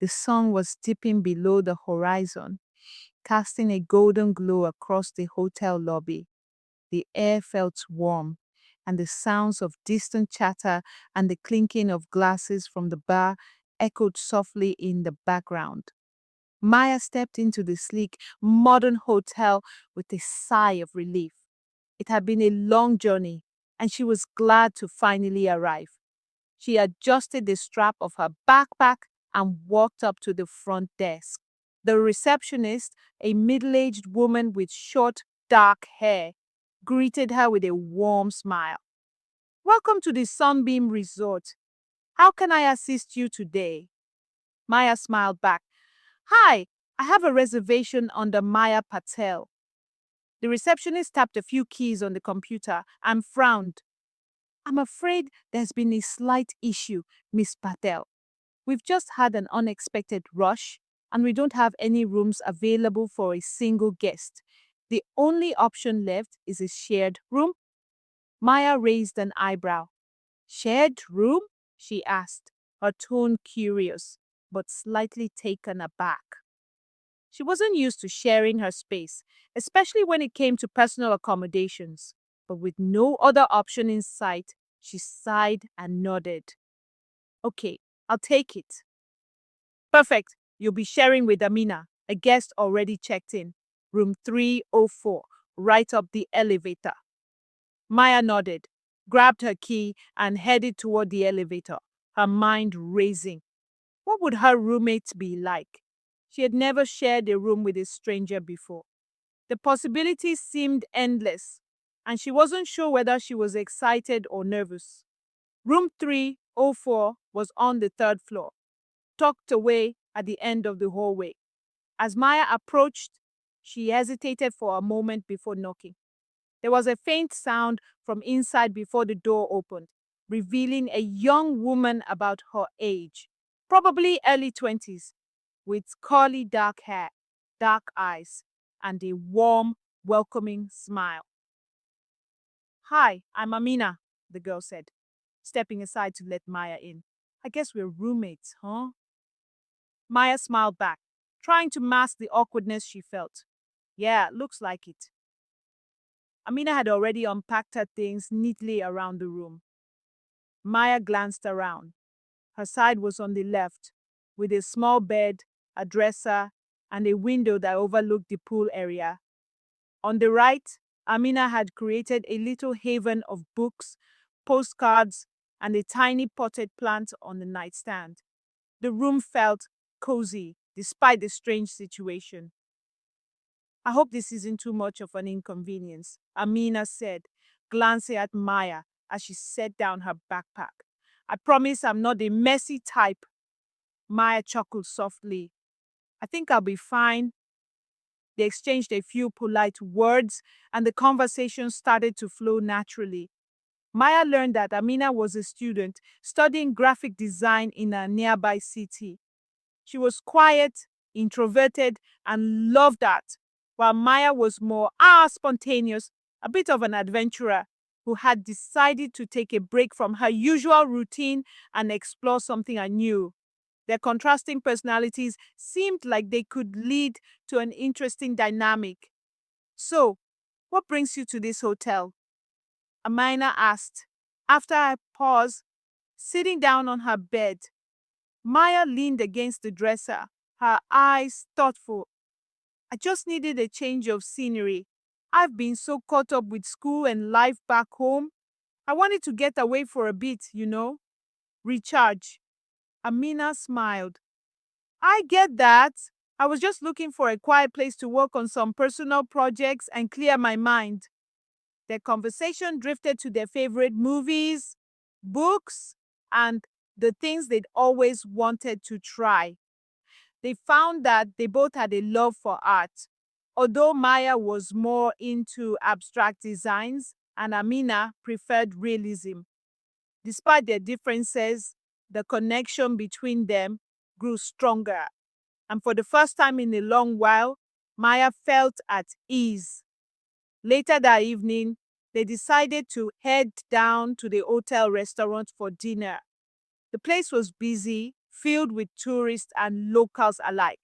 The sun was dipping below the horizon, casting a golden glow across the hotel lobby. The air felt warm, and the sounds of distant chatter and the clinking of glasses from the bar echoed softly in the background. Maya stepped into the sleek, modern hotel with a sigh of relief. It had been a long journey, and she was glad to finally arrive. She adjusted the strap of her backpack and walked up to the front desk. The receptionist, a middle aged woman with short, dark hair, greeted her with a warm smile. "Welcome to the Sunbeam Resort. How can I assist you today?" Maya smiled back. "Hi, I have a reservation under Maya Patel." The receptionist tapped a few keys on the computer and frowned. "I'm afraid there's been a slight issue, Miss Patel. We've just had an unexpected rush, and we don't have any rooms available for a single guest. The only option left is a shared room." Maya raised an eyebrow. "Shared room?" she asked, her tone curious, but slightly taken aback. She wasn't used to sharing her space, especially when it came to personal accommodations. But with no other option in sight, she sighed and nodded. "Okay, I'll take it." "Perfect. You'll be sharing with Amina, a guest already checked in. Room 304, right up the elevator." Maya nodded, grabbed her key, and headed toward the elevator, her mind racing. What would her roommate be like? She had never shared a room with a stranger before. The possibilities seemed endless, and she wasn't sure whether she was excited or nervous. Room 304 was on the third floor, tucked away at the end of the hallway. As Maya approached, she hesitated for a moment before knocking. There was a faint sound from inside before the door opened, revealing a young woman about her age, probably early 20s, with curly dark hair, dark eyes, and a warm, welcoming smile. "Hi, I'm Amina," the girl said, stepping aside to let Maya in. "I guess we're roommates, huh?" Maya smiled back, trying to mask the awkwardness she felt. "Yeah, looks like it." Amina had already unpacked her things neatly around the room. Maya glanced around. Her side was on the left, with a small bed, a dresser, and a window that overlooked the pool area. On the right, Amina had created a little haven of books, postcards, and a tiny potted plant on the nightstand. The room felt cozy, despite the strange situation. "I hope this isn't too much of an inconvenience," Amina said, glancing at Maya as she set down her backpack. "I promise I'm not the messy type." Maya chuckled softly. "I think I'll be fine." They exchanged a few polite words, and the conversation started to flow naturally. Maya learned that Amina was a student studying graphic design in a nearby city. She was quiet, introverted, and loved art, while Maya was more spontaneous, a bit of an adventurer who had decided to take a break from her usual routine and explore something anew. Their contrasting personalities seemed like they could lead to an interesting dynamic. "So, what brings you to this hotel?" Amina asked. After a pause, sitting down on her bed, Maya leaned against the dresser, her eyes thoughtful. "I just needed a change of scenery. I've been so caught up with school and life back home. I wanted to get away for a bit. Recharge." Amina smiled. "I get that. I was just looking for a quiet place to work on some personal projects and clear my mind." Their conversation drifted to their favorite movies, books, and the things they'd always wanted to try. They found that they both had a love for art, although Maya was more into abstract designs and Amina preferred realism. Despite their differences, the connection between them grew stronger. And for the first time in a long while, Maya felt at ease. Later that evening, they decided to head down to the hotel restaurant for dinner. The place was busy, filled with tourists and locals alike.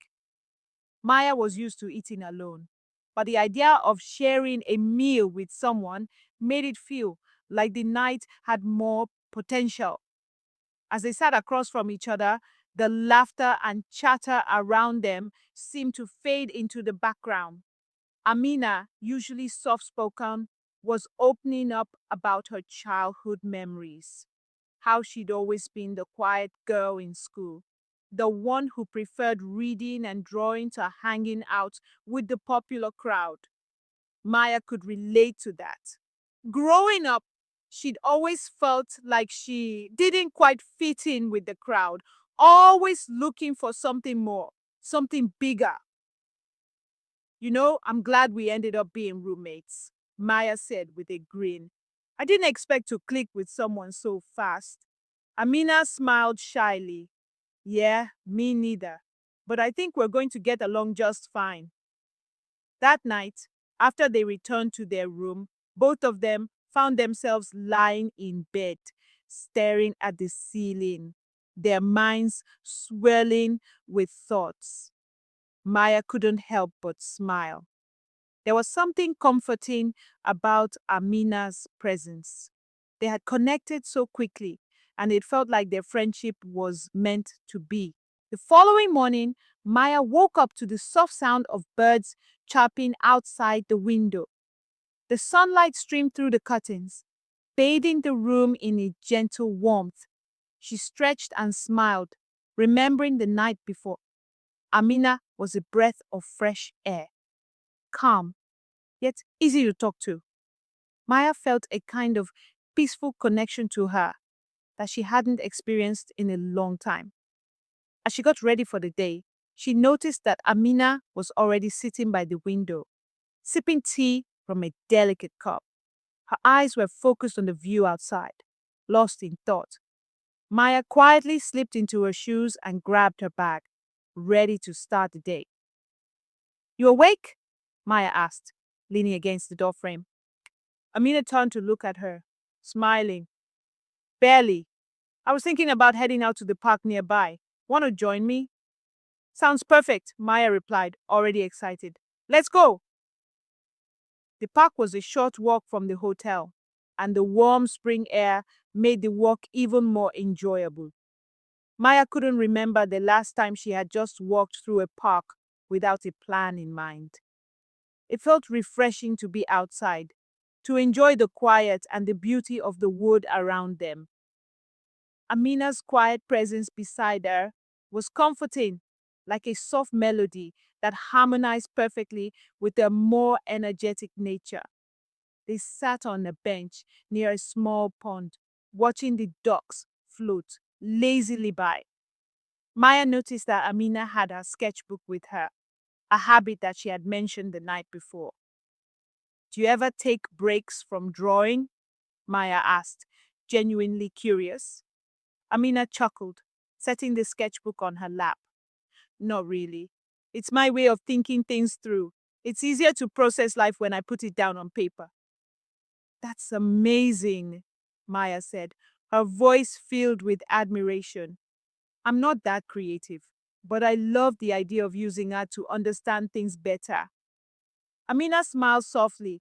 Maya was used to eating alone, but the idea of sharing a meal with someone made it feel like the night had more potential. As they sat across from each other, the laughter and chatter around them seemed to fade into the background. Amina, usually soft spoken, was opening up about her childhood memories. How she'd always been the quiet girl in school, the one who preferred reading and drawing to hanging out with the popular crowd. Maya could relate to that. Growing up, she'd always felt like she didn't quite fit in with the crowd, always looking for something more, something bigger. I'm glad we ended up being roommates, Maya said with a grin. I didn't expect to click with someone so fast. Amina smiled shyly. Yeah, me neither. But I think we're going to get along just fine. That night, after they returned to their room, both of them found themselves lying in bed, staring at the ceiling, their minds swirling with thoughts. Maya couldn't help but smile. There was something comforting about Amina's presence. They had connected so quickly, and it felt like their friendship was meant to be. The following morning, Maya woke up to the soft sound of birds chirping outside the window. The sunlight streamed through the curtains, bathing the room in a gentle warmth. She stretched and smiled, remembering the night before. Amina was a breath of fresh air, calm, yet easy to talk to. Maya felt a kind of peaceful connection to her that she hadn't experienced in a long time. As she got ready for the day, she noticed that Amina was already sitting by the window, sipping tea from a delicate cup. Her eyes were focused on the view outside, lost in thought. Maya quietly slipped into her shoes and grabbed her bag, ready to start the day. You awake? Maya asked, leaning against the doorframe. Amina turned to look at her, smiling. Barely. I was thinking about heading out to the park nearby. Want to join me? Sounds perfect, Maya replied, already excited. Let's go! The park was a short walk from the hotel, and the warm spring air made the walk even more enjoyable. Maya couldn't remember the last time she had just walked through a park without a plan in mind. It felt refreshing to be outside, to enjoy the quiet and the beauty of the wood around them. Amina's quiet presence beside her was comforting, like a soft melody that harmonized perfectly with her more energetic nature. They sat on a bench near a small pond, watching the ducks float lazily by. Maya noticed that Amina had her sketchbook with her, a habit that she had mentioned the night before. Do you ever take breaks from drawing? Maya asked, genuinely curious. Amina chuckled, setting the sketchbook on her lap. Not really. It's my way of thinking things through. It's easier to process life when I put it down on paper. That's amazing, Maya said, her voice filled with admiration. I'm not that creative, but I love the idea of using art to understand things better. Amina smiled softly.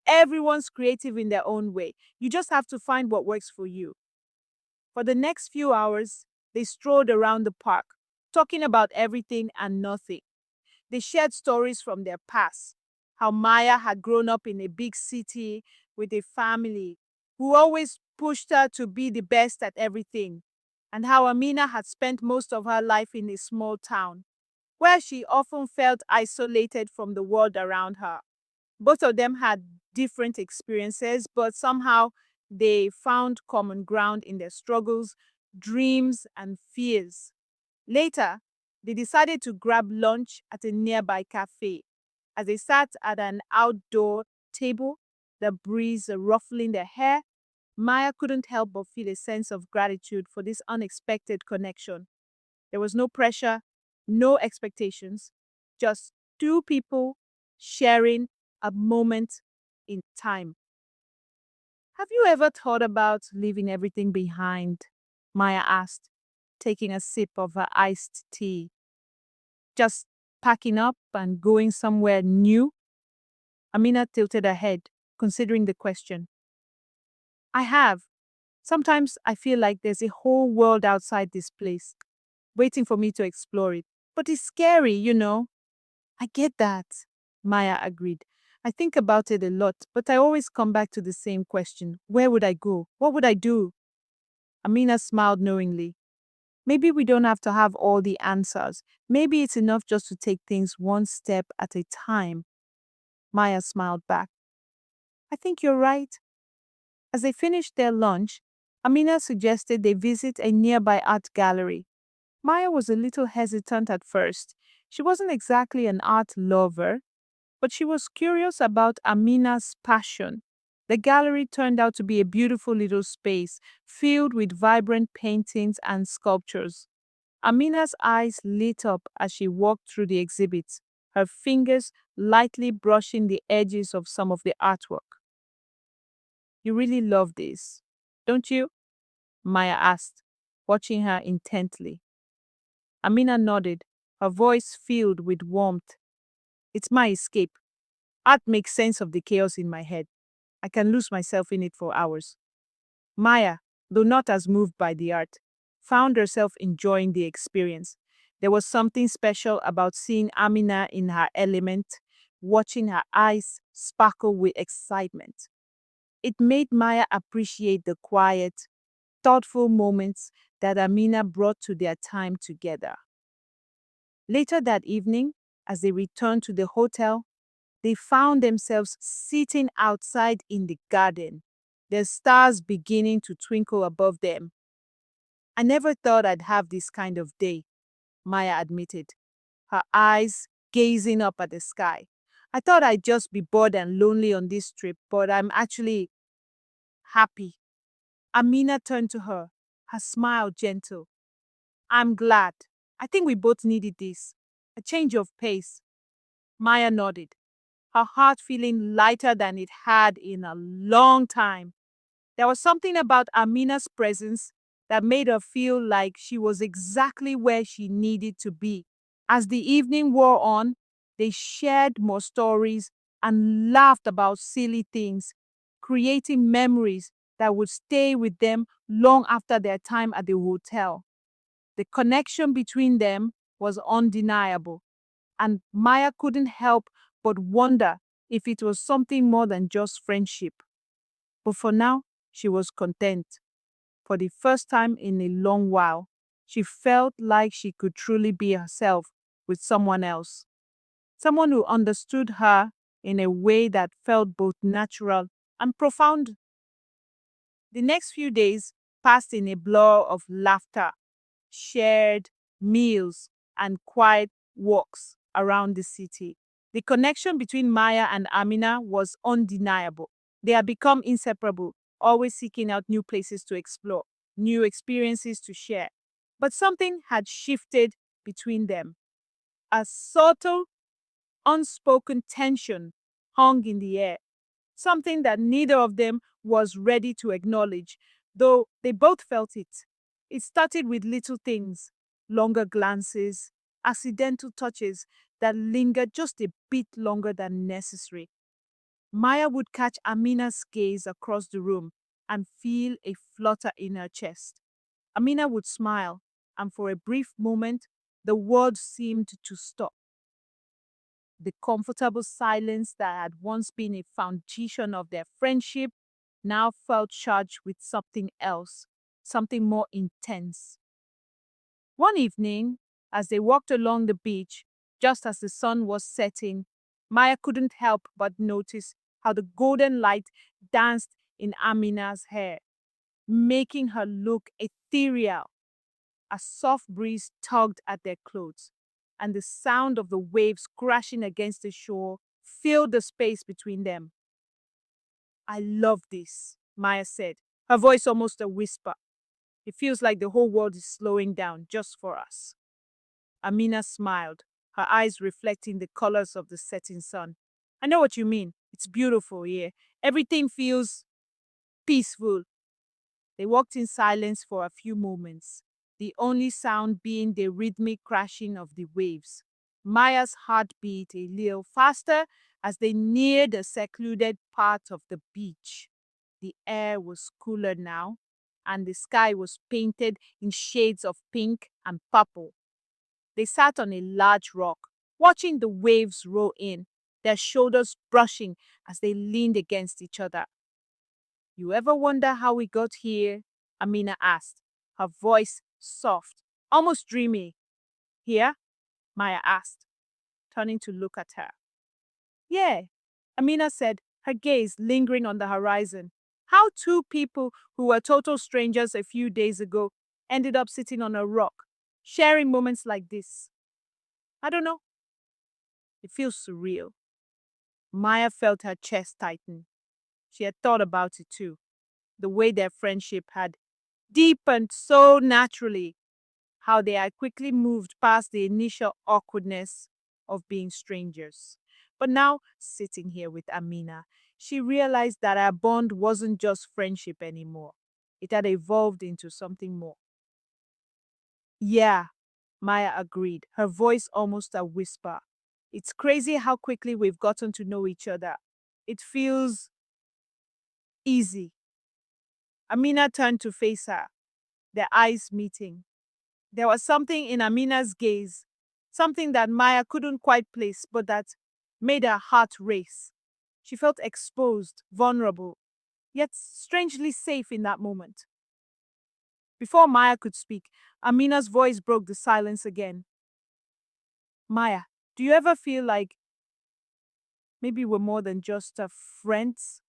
Everyone's creative in their own way. You just have to find what works for you. For the next few hours, they strolled around the park, talking about everything and nothing. They shared stories from their past, how Maya had grown up in a big city with a family who always pushed her to be the best at everything, and how Amina had spent most of her life in a small town, where she often felt isolated from the world around her. Both of them had different experiences, but somehow they found common ground in their struggles, dreams, and fears. Later, they decided to grab lunch at a nearby cafe. As they sat at an outdoor table, the breeze ruffling their hair, Maya couldn't help but feel a sense of gratitude for this unexpected connection. There was no pressure, no expectations, just two people sharing a moment in time. Have you ever thought about leaving everything behind? Maya asked. taking a sip of her iced tea. Just packing up and going somewhere new? Amina tilted her head, considering the question. I have. Sometimes I feel like there's a whole world outside this place, waiting for me to explore it. But it's scary, you know. I get that, Maya agreed. I think about it a lot, but I always come back to the same question. Where would I go? What would I do? Amina smiled knowingly. Maybe we don't have to have all the answers. Maybe it's enough just to take things one step at a time. Maya smiled back. I think you're right. As they finished their lunch, Amina suggested they visit a nearby art gallery. Maya was a little hesitant at first. She wasn't exactly an art lover, but she was curious about Amina's passion. The gallery turned out to be a beautiful little space filled with vibrant paintings and sculptures. Amina's eyes lit up as she walked through the exhibits, her fingers lightly brushing the edges of some of the artwork. You really love this, don't you? Maya asked, watching her intently. Amina nodded, her voice filled with warmth. It's my escape. Art makes sense of the chaos in my head. I can lose myself in it for hours. Maya, though not as moved by the art, found herself enjoying the experience. There was something special about seeing Amina in her element, watching her eyes sparkle with excitement. It made Maya appreciate the quiet, thoughtful moments that Amina brought to their time together. Later that evening, as they returned to the hotel, they found themselves sitting outside in the garden, the stars beginning to twinkle above them. I never thought I'd have this kind of day, Maya admitted, her eyes gazing up at the sky. I thought I'd just be bored and lonely on this trip, but I'm actually happy. Amina turned to her, her smile gentle. I'm glad. I think we both needed this. A change of pace. Maya nodded, her heart feeling lighter than it had in a long time. There was something about Amina's presence that made her feel like she was exactly where she needed to be. As the evening wore on, they shared more stories and laughed about silly things, creating memories that would stay with them long after their time at the hotel. The connection between them was undeniable, and Maya couldn't help but wonder if it was something more than just friendship. But for now, she was content. For the first time in a long while, she felt like she could truly be herself with someone else. Someone who understood her in a way that felt both natural and profound. The next few days passed in a blur of laughter, shared meals, and quiet walks around the city. The connection between Maya and Amina was undeniable. They had become inseparable, always seeking out new places to explore, new experiences to share. But something had shifted between them. A subtle, unspoken tension hung in the air, something that neither of them was ready to acknowledge, though they both felt it. It started with little things, longer glances, accidental touches that lingered just a bit longer than necessary. Maya would catch Amina's gaze across the room and feel a flutter in her chest. Amina would smile, and for a brief moment, the world seemed to stop. The comfortable silence that had once been a foundation of their friendship now felt charged with something else, something more intense. One evening, as they walked along the beach, just as the sun was setting, Maya couldn't help but notice how the golden light danced in Amina's hair, making her look ethereal. A soft breeze tugged at their clothes, and the sound of the waves crashing against the shore filled the space between them. I love this, Maya said, her voice almost a whisper. It feels like the whole world is slowing down just for us. Amina smiled, her eyes reflecting the colors of the setting sun. I know what you mean. It's beautiful here. Everything feels peaceful. They walked in silence for a few moments. the only sound being the rhythmic crashing of the waves. Maya's heart beat a little faster as they neared a secluded part of the beach. The air was cooler now, and the sky was painted in shades of pink and purple. They sat on a large rock, watching the waves roll in, their shoulders brushing as they leaned against each other. You ever wonder how we got here? Amina asked, her voice soft, almost dreamy. Here? Maya asked, turning to look at her. Yeah, Amina said, her gaze lingering on the horizon. How two people who were total strangers a few days ago ended up sitting on a rock, sharing moments like this. I don't know. It feels surreal. Maya felt her chest tighten. She had thought about it too, the way their friendship had deepened so naturally, how they had quickly moved past the initial awkwardness of being strangers. But now, sitting here with Amina, she realized that our bond wasn't just friendship anymore. It had evolved into something more. Yeah, Maya agreed, her voice almost a whisper. It's crazy how quickly we've gotten to know each other. It feels easy. Amina turned to face her, their eyes meeting. There was something in Amina's gaze, something that Maya couldn't quite place, but that made her heart race. She felt exposed, vulnerable, yet strangely safe in that moment. Before Maya could speak, Amina's voice broke the silence again. Maya, do you ever feel like maybe we're more than just friends?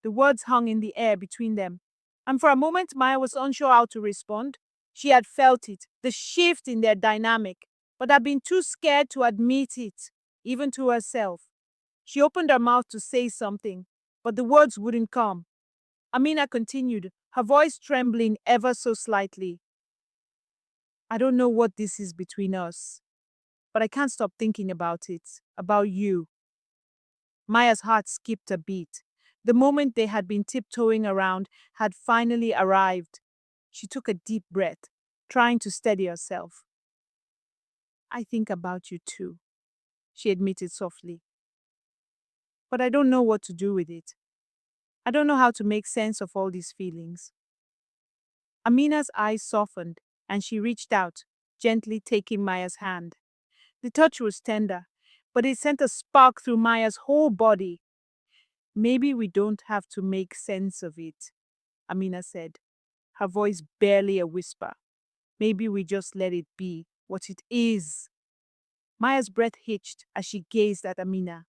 The words hung in the air between them, and for a moment Maya was unsure how to respond. She had felt it, the shift in their dynamic, but had been too scared to admit it, even to herself. She opened her mouth to say something, but the words wouldn't come. Amina continued, her voice trembling ever so slightly. I don't know what this is between us, but I can't stop thinking about it, about you. Maya's heart skipped a beat. The moment they had been tiptoeing around had finally arrived. She took a deep breath, trying to steady herself. I think about you too, she admitted softly. But I don't know what to do with it. I don't know how to make sense of all these feelings. Amina's eyes softened, and she reached out, gently taking Maya's hand. The touch was tender, but it sent a spark through Maya's whole body. Maybe we don't have to make sense of it, Amina said, her voice barely a whisper. Maybe we just let it be what it is. Maya's breath hitched as she gazed at Amina.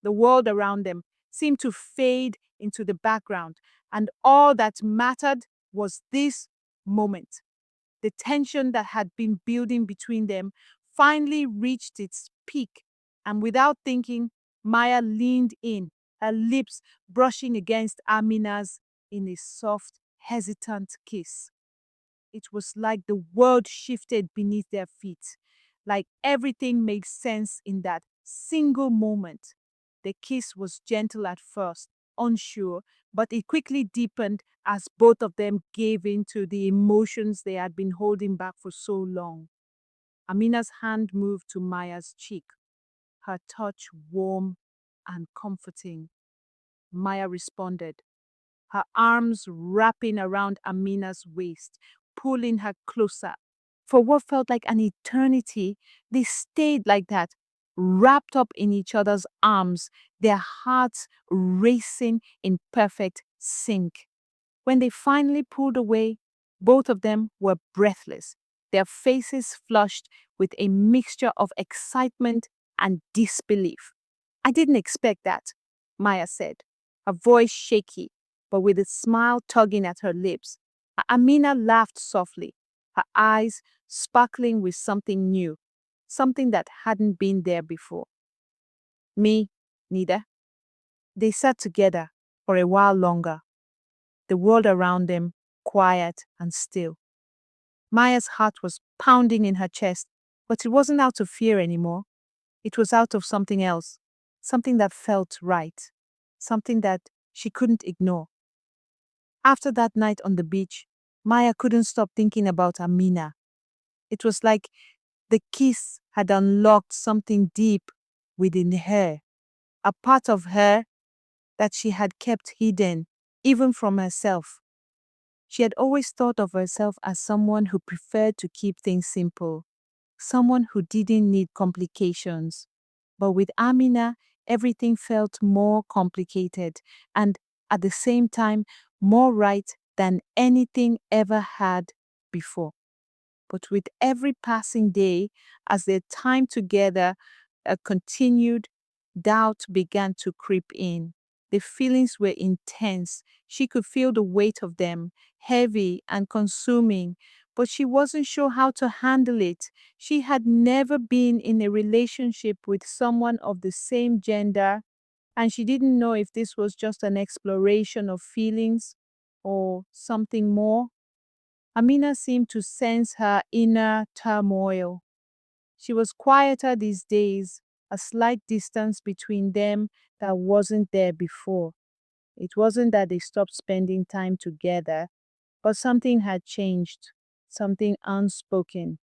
The world around them seemed to fade into the background, and all that mattered was this moment. The tension that had been building between them finally reached its peak, and without thinking, Maya leaned in, her lips brushing against Amina's in a soft, hesitant kiss. It was like the world shifted beneath their feet, like everything made sense in that single moment. The kiss was gentle at first, unsure, but it quickly deepened as both of them gave in to the emotions they had been holding back for so long. Amina's hand moved to Maya's cheek, her touch warm and comforting. Maya responded, her arms wrapping around Amina's waist, pulling her closer. For what felt like an eternity, they stayed like that, wrapped up in each other's arms, their hearts racing in perfect sync. When they finally pulled away, both of them were breathless, their faces flushed with a mixture of excitement and disbelief. I didn't expect that, Maya said, her voice shaky, but with a smile tugging at her lips. Amina laughed softly, her eyes sparkling with something new, something that hadn't been there before. Me, neither. They sat together for a while longer, the world around them quiet and still. Maya's heart was pounding in her chest, but it wasn't out of fear anymore. It was out of something else, something that felt right, something that she couldn't ignore. After that night on the beach, Maya couldn't stop thinking about Amina. It was like the kiss had unlocked something deep within her, a part of her that she had kept hidden, even from herself. She had always thought of herself as someone who preferred to keep things simple, someone who didn't need complications. But with Amina, everything felt more complicated and at the same time more right than anything ever had before. But with every passing day, as their time together continued, doubt began to creep in. The feelings were intense. She could feel the weight of them, heavy and consuming, but she wasn't sure how to handle it. She had never been in a relationship with someone of the same gender, and she didn't know if this was just an exploration of feelings or something more. Amina seemed to sense her inner turmoil. She was quieter these days, a slight distance between them that wasn't there before. It wasn't that they stopped spending time together, but something had changed, something unspoken.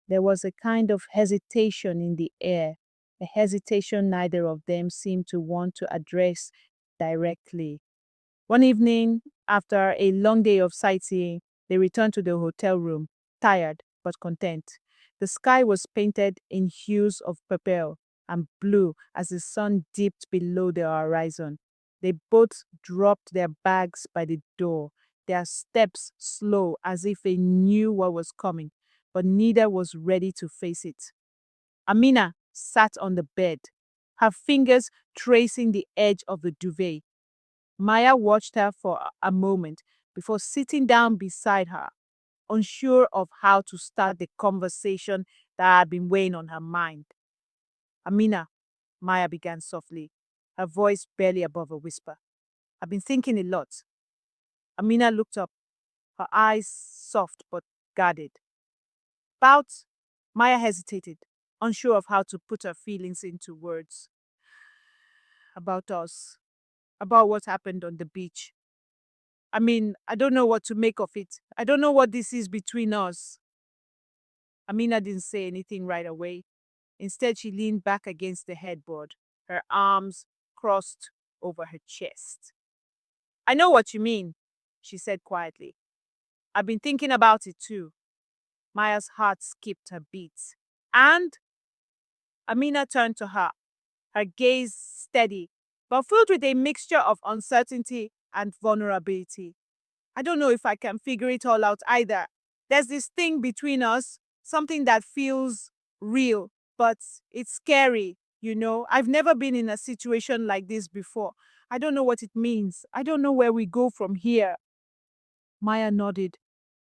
There was a kind of hesitation in the air, a hesitation neither of them seemed to want to address directly. One evening, after a long day of sightseeing, they returned to the hotel room, tired but content. The sky was painted in hues of purple and blue as the sun dipped below the horizon. They both dropped their bags by the door, their steps slow as if they knew what was coming, but neither was ready to face it. Amina sat on the bed, her fingers tracing the edge of the duvet. Maya watched her for a moment before sitting down beside her, unsure of how to start the conversation that had been weighing on her mind. Amina, Maya began softly, her voice barely above a whisper. I've been thinking a lot. Amina looked up, her eyes soft but guarded. About, Maya hesitated, unsure of how to put her feelings into words. About us, about what happened on the beach. I don't know what to make of it. I don't know what this is between us. Amina didn't say anything right away. Instead, she leaned back against the headboard, her arms crossed over her chest. I know what you mean, she said quietly. I've been thinking about it too. Maya's heart skipped a beat. And Amina turned to her, her gaze steady, but filled with a mixture of uncertainty and vulnerability. I don't know if I can figure it all out either. There's this thing between us, something that feels real, but it's scary, you know. I've never been in a situation like this before. I don't know what it means. I don't know where we go from here. Maya nodded,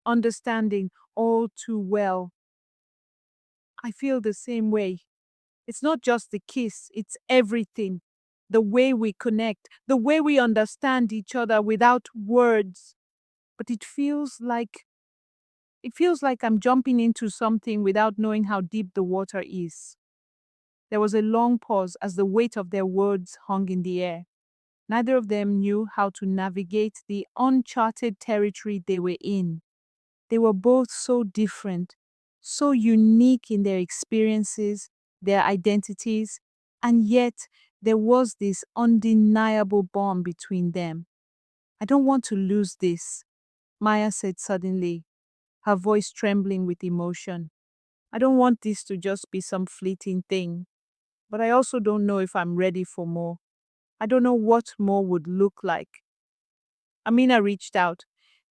understanding all too well. I feel the same way. It's not just the kiss, it's everything. The way we connect, the way we understand each other without words. But it feels like I'm jumping into something without knowing how deep the water is. There was a long pause as the weight of their words hung in the air. Neither of them knew how to navigate the uncharted territory they were in. They were both so different, so unique in their experiences, their identities, and yet there was this undeniable bond between them. I don't want to lose this, Maya said suddenly, her voice trembling with emotion. I don't want this to just be some fleeting thing, but I also don't know if I'm ready for more. I don't know what more would look like. Amina reached out,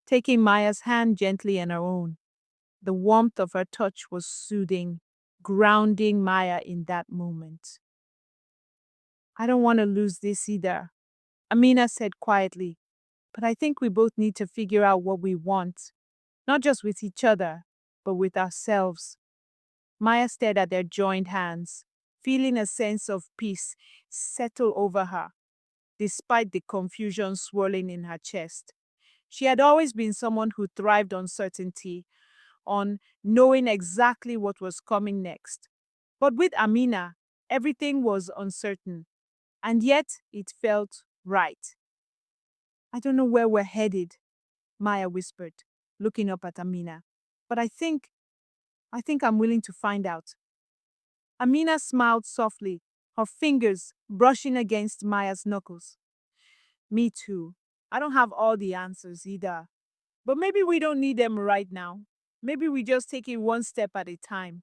taking Maya's hand gently in her own. The warmth of her touch was soothing, grounding Maya in that moment. I don't want to lose this either, Amina said quietly, but I think we both need to figure out what we want, not just with each other, but with ourselves. Maya stared at their joined hands, feeling a sense of peace settle over her, despite the confusion swirling in her chest. She had always been someone who thrived on certainty, on knowing exactly what was coming next. But with Amina, everything was uncertain, and yet it felt right. I don't know where we're headed, Maya whispered. looking up at Amina. But I think I'm willing to find out. Amina smiled softly, her fingers brushing against Maya's knuckles. Me too. I don't have all the answers either. But maybe we don't need them right now. Maybe we just take it one step at a time.